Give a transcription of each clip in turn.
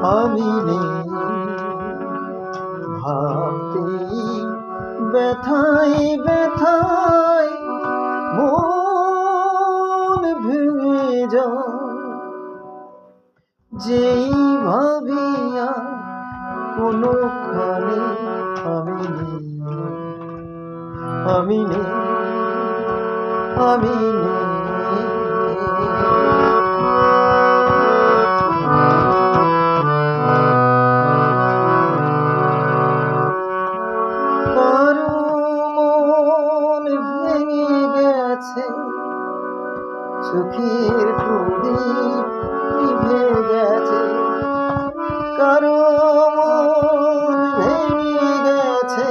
আমি নেই ভাবতেই ব্যথায় ব্যথায় মন ভেঙে যায়। যেই ভাবিয়া কোনোখানে আমি নেই, আমি নেই, আমি নেই। কারো মন ভেঙে গেছে, চোখের প্রদীপ নিভে গেছে। কারো মন ভেঙে গেছে,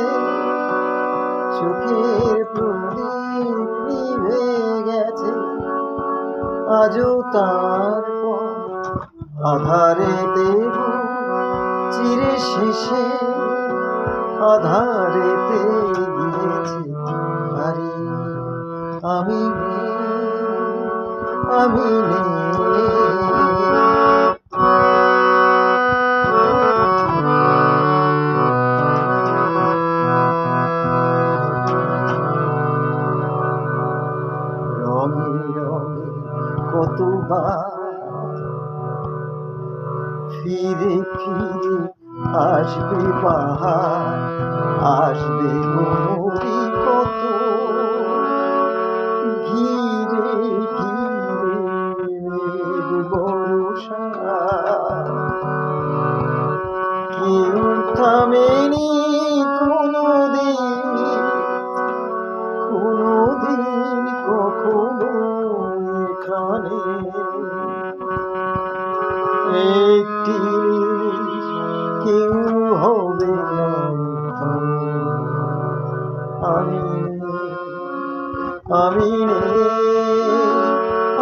চোখের প্রদীপ নিভে গেছে। আজও তার আধারে দেব চিরে শেষে, আধারেতে গিয়েছে হারি। আমি নেই, আমি নেই। রঙে রঙে কতবার ফিরে ফিরে আসবে বাহার, আসবে গোরি কত ঘিরে ঘিরে মেঘ বর্ষা। কেউ থামেনি কোনোদিন, কোনোদিন কখনো এখানে। একটি নিমিষ কেউ হবে না আমি নেই, আমি নেই,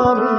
আমি